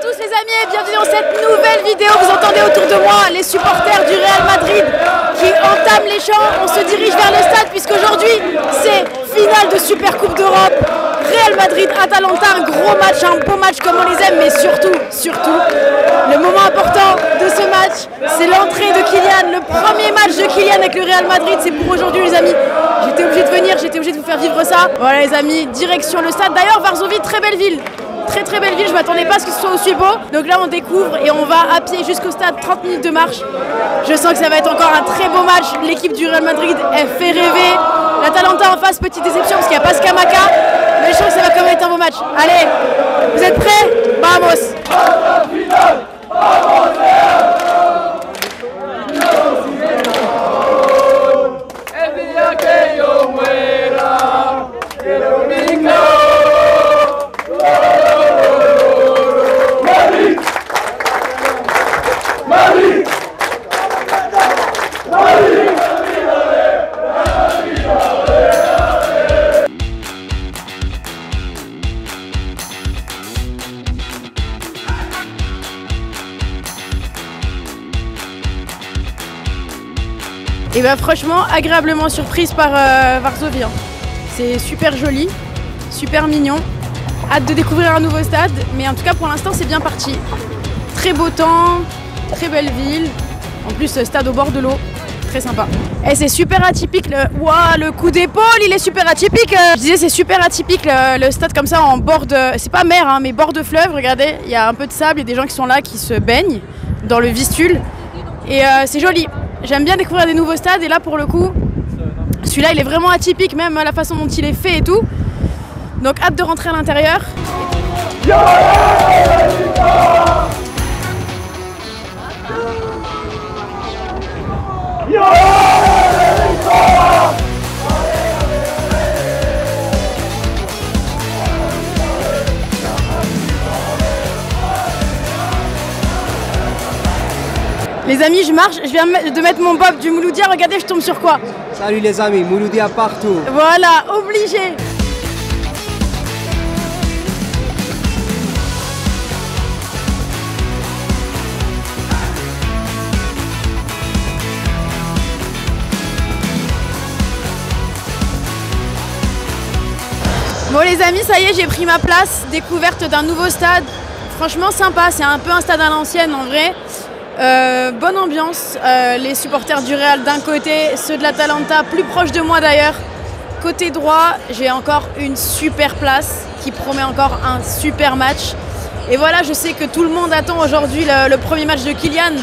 Tous les amis et bienvenue dans cette nouvelle vidéo. Vous entendez autour de moi les supporters du Real Madrid qui entament les chants. On se dirige vers le stade puisqu'aujourd'hui c'est finale de Super Coupe d'Europe. Real Madrid-Atalanta, un gros match, un beau match comme on les aime, mais surtout, le moment important de ce match, c'est l'entrée de Kylian, le premier match de Kylian avec le Real Madrid, c'est pour aujourd'hui les amis. J'étais obligé de venir, j'étais obligé de vous faire vivre ça. Voilà les amis, direction le stade. D'ailleurs Varsovie, très belle ville. Très belle ville, je m'attendais pas à ce que ce soit aussi beau. Donc là on découvre et on va à pied jusqu'au stade, 30 minutes de marche. Je sens que ça va être encore un très beau match. L'équipe du Real Madrid, elle fait rêver. L'Atalanta en face, petite déception parce qu'il n'y a pas Scamacca. Mais je sens que ça va quand même être un beau match. Allez, vous êtes prêts? Vamos! Et bah franchement agréablement surprise par Varsovie. C'est super joli, super mignon. Hâte de découvrir un nouveau stade, mais en tout cas pour l'instant c'est bien parti. Très beau temps, très belle ville. En plus stade au bord de l'eau, très sympa. Et c'est super atypique, le coup d'épaule il est super atypique. Je disais c'est super atypique le stade comme ça en bord de, c'est pas mer hein, mais bord de fleuve, regardez, il y a un peu de sable, il y a des gens qui sont là qui se baignent dans le Vistule. Et c'est joli. J'aime bien découvrir des nouveaux stades et là pour le coup, celui-là il est vraiment atypique même la façon dont il est fait et tout. Donc hâte de rentrer à l'intérieur. Les amis, je marche, je viens de mettre mon bob du Mouloudia, regardez je tombe sur quoi? Salut les amis, Mouloudia partout. Voilà, obligé. Bon les amis, ça y est, j'ai pris ma place, découverte d'un nouveau stade. Franchement sympa, c'est un peu un stade à l'ancienne en vrai. Bonne ambiance, les supporters du Real d'un côté, ceux de l'Atalanta plus proches de moi d'ailleurs. Côté droit, j'ai encore une super place qui promet encore un super match. Et voilà, je sais que tout le monde attend aujourd'hui le premier match de Kylian.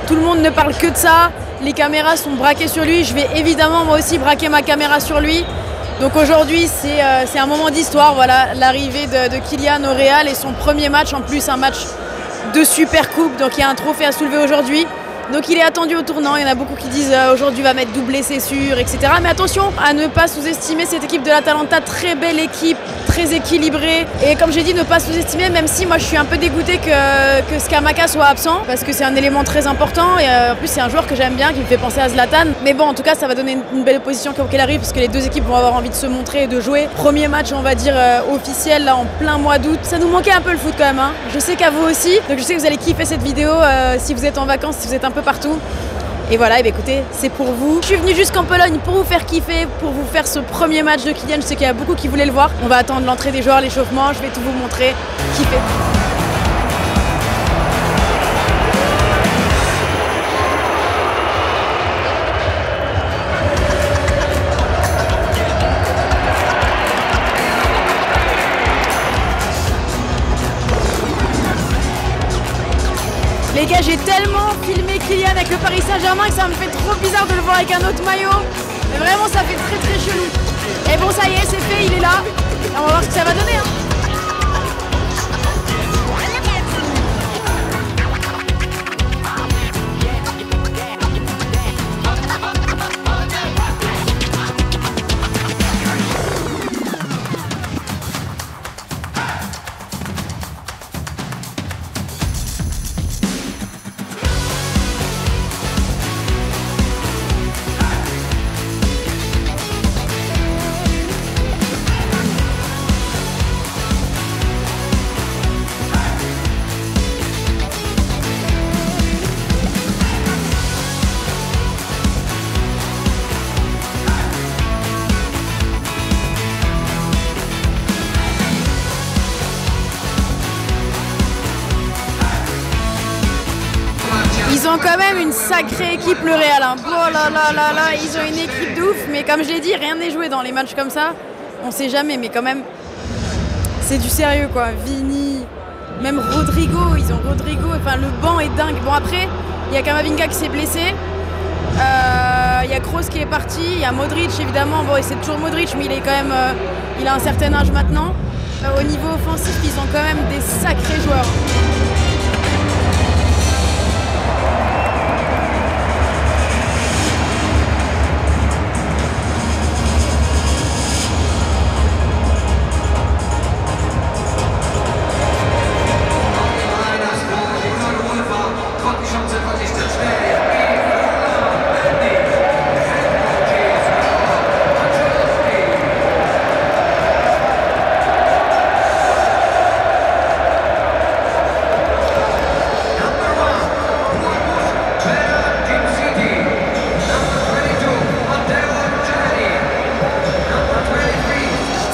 Tout le monde ne parle que de ça, les caméras sont braquées sur lui. Je vais évidemment moi aussi braquer ma caméra sur lui. Donc aujourd'hui c'est un moment d'histoire, voilà, l'arrivée de Kylian au Real et son premier match, en plus un match de Super Coupe, donc il y a un trophée à soulever aujourd'hui. Donc il est attendu au tournant, il y en a beaucoup qui disent aujourd'hui va mettre doublé c'est sûr, etc. Mais attention à ne pas sous-estimer cette équipe de l'Atalanta, très belle équipe, très équilibrée. Et comme j'ai dit, ne pas sous-estimer, même si moi je suis un peu dégoûtée que Scamacca soit absent, parce que c'est un élément très important, et en plus c'est un joueur que j'aime bien, qui me fait penser à Zlatan. Mais bon, en tout cas ça va donner une belle opposition qu'elle arrive, parce que les deux équipes vont avoir envie de se montrer et de jouer. Premier match on va dire officiel, là en plein mois d'août. Ça nous manquait un peu le foot quand même, hein. Je sais qu'à vous aussi, donc je sais que vous allez kiffer cette vidéo si vous êtes en vacances, si vous êtes un peu partout. Et voilà, et bien écoutez, c'est pour vous. Je suis venue jusqu'en Pologne pour vous faire kiffer, pour vous faire ce premier match de Kylian. Je sais qu'il y a beaucoup qui voulaient le voir. On va attendre l'entrée des joueurs, l'échauffement, je vais tout vous montrer. Kiffez. Les gars, j'ai tellement filmé Kylian avec le Paris Saint-Germain que ça me fait trop bizarre de le voir avec un autre maillot. Mais vraiment, ça fait très chelou. Et bon, ça y est, c'est fait, il est là. Et on va voir ce que ça va donner. Hein. Ils ont quand même une sacrée équipe, le Real. Hein. Oh là là là là, ils ont une équipe de ouf. Mais comme je l'ai dit, rien n'est joué dans les matchs comme ça. On sait jamais, mais quand même, c'est du sérieux quoi. Vini, même Rodrigo, ils ont Rodrigo. Enfin, le banc est dingue. Bon après, il y a Camavinga qui s'est blessé. Il y a Kroos qui est parti. Il y a Modric évidemment. Bon, c'est toujours Modric, mais il est quand même, il a un certain âge maintenant. Au niveau offensif, ils ont quand même des sacrés joueurs.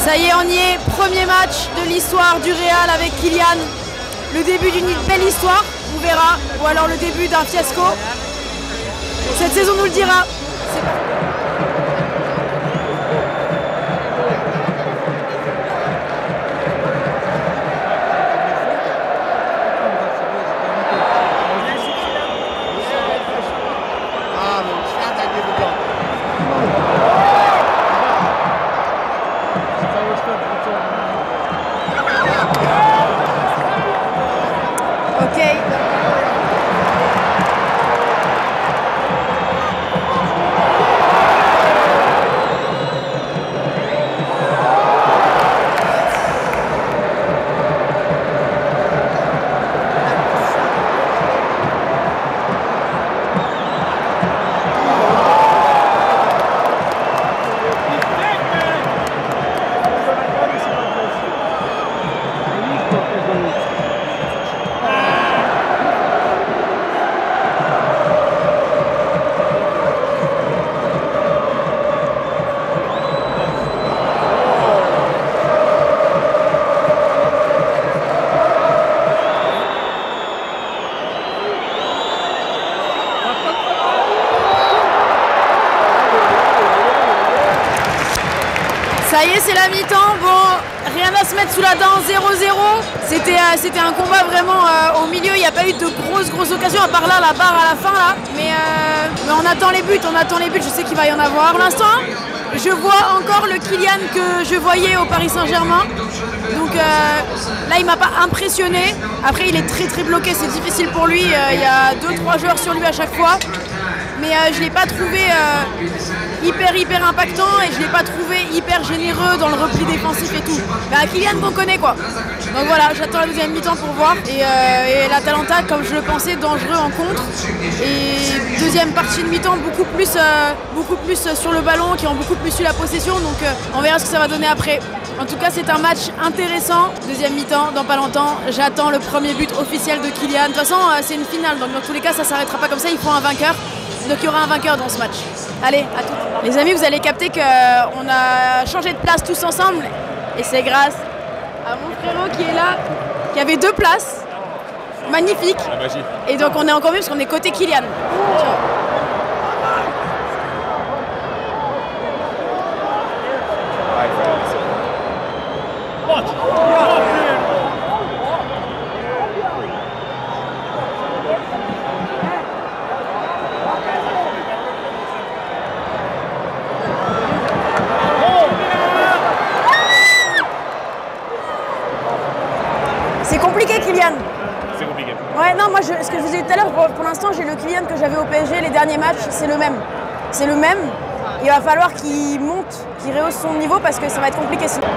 Ça y est, on y est, premier match de l'histoire du Real avec Kylian. Le début d'une belle histoire, on verra, ou alors le début d'un fiasco. Cette saison nous le dira. Ça y est, c'est la mi-temps. Bon, rien à se mettre sous la dent, 0-0. C'était un combat vraiment au milieu. Il n'y a pas eu de grosses occasions, à part là, la barre à la fin. Là. Mais on attend les buts, Je sais qu'il va y en avoir. Pour l'instant, je vois encore le Kylian que je voyais au Paris Saint-Germain. Donc là, il m'a pas impressionné. Après, il est très bloqué. C'est difficile pour lui. Il y a 2-3 joueurs sur lui à chaque fois. Mais je ne l'ai pas trouvé hyper impactant et je ne l'ai pas trouvé hyper généreux dans le repli défensif et tout. Bah, Kylian qu'on connaît quoi. Donc voilà, j'attends la deuxième mi-temps pour voir. Et l'Atalanta, comme je le pensais, dangereux en contre. Et deuxième partie de mi-temps, beaucoup plus sur le ballon, qui ont beaucoup plus eu la possession. Donc on verra ce que ça va donner après. En tout cas, c'est un match intéressant. Deuxième mi-temps, dans pas longtemps. J'attends le premier but officiel de Kylian. De toute façon, c'est une finale, donc dans tous les cas, ça ne s'arrêtera pas comme ça. Il faut un vainqueur. Donc il y aura un vainqueur dans ce match. Allez, à tout. Les amis, vous allez capter qu'on a changé de place tous ensemble. Et c'est grâce à mon frérot qui est là, qui avait 2 places. Magnifique. La magie. Et donc on est encore mieux parce qu'on est côté Kylian. Ciao. C'est compliqué, Kylian. C'est compliqué. Ouais, non, moi, ce que je vous ai dit tout à l'heure, pour l'instant, j'ai le Kylian que j'avais au PSG, les derniers matchs, c'est le même. C'est le même. Il va falloir qu'il monte, qu'il rehausse son niveau parce que ça va être compliqué sinon.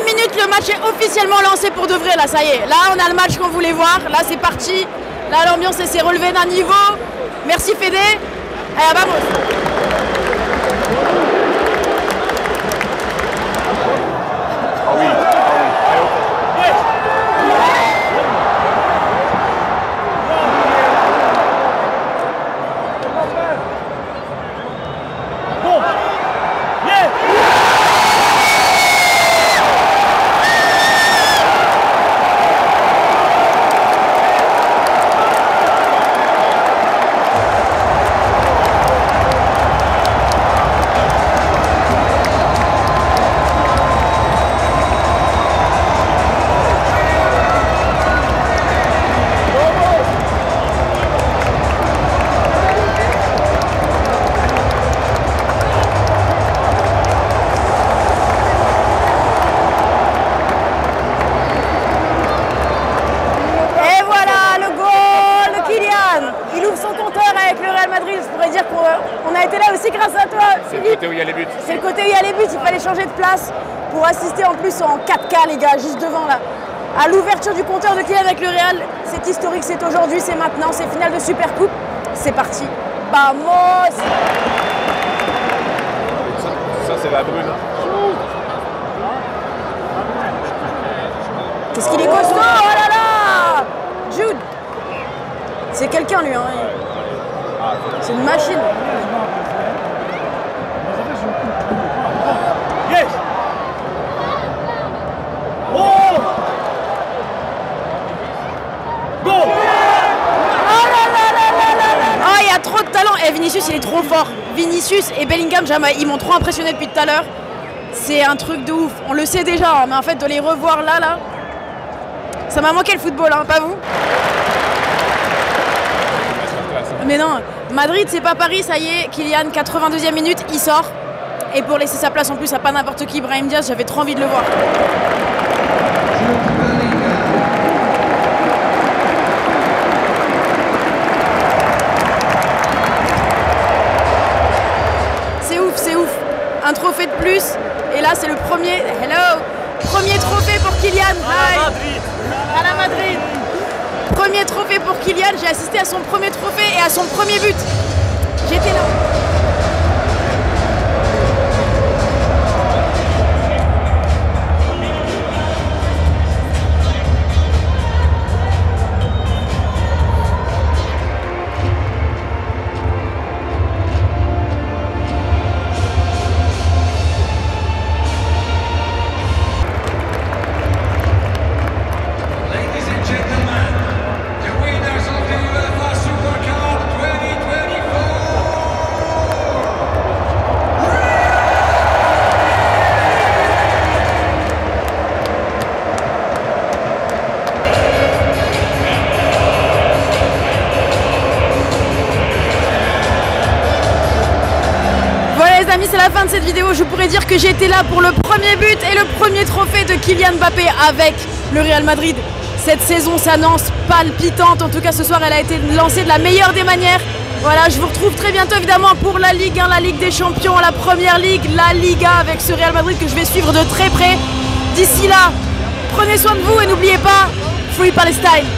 Minute, le match est officiellement lancé pour de vrai, là, ça y est. Là, on a le match qu'on voulait voir. Là, c'est parti. Là, l'ambiance s'est relevée d'un niveau. Merci Fédé. Allez, vamos. Ah oui, Je pourrais dire qu'on a été là aussi grâce à toi. c'est le côté où il y a les buts. C'est le côté où il y a les buts, il fallait changer de place pour assister en plus en 4K les gars, juste devant là. À l'ouverture du compteur de Kylian avec le Real, c'est historique, c'est aujourd'hui, c'est maintenant, c'est finale de Super Coupe. C'est parti. Vamos! Ça c'est la brune. Qu'est-ce qu'il est costaud! Oh là là! Jude! C'est quelqu'un lui, hein. C'est une machine. Yes! Oh! Go! Oh, il y a trop de talent. Et Vinicius, il est trop fort. Vinicius et Bellingham, ils m'ont trop impressionné depuis tout à l'heure. C'est un truc de ouf. On le sait déjà, hein, mais en fait, de les revoir là, ça m'a manqué le football, hein, pas vous? Mais non, Madrid, c'est pas Paris, ça y est. Kylian, 82e minute, il sort. Et pour laisser sa place en plus à pas n'importe qui, Brahim Diaz, j'avais trop envie de le voir. C'est ouf, c'est ouf. Un trophée de plus. Et là, c'est le premier. Hello! Premier trophée pour Kylian. À la Madrid. Premier trophée pour Kylian. J'ai assisté à son premier trophée et à son premier but. J'étais là. Les amis, c'est la fin de cette vidéo. Je pourrais dire que j'étais là pour le premier but et le premier trophée de Kylian Mbappé avec le Real Madrid. Cette saison s'annonce palpitante. En tout cas, ce soir, elle a été lancée de la meilleure des manières. Voilà, je vous retrouve très bientôt évidemment pour la Ligue 1, la Ligue des Champions, la Première Ligue, la Liga avec ce Real Madrid que je vais suivre de très près. D'ici là, prenez soin de vous et n'oubliez pas, Free Palestine!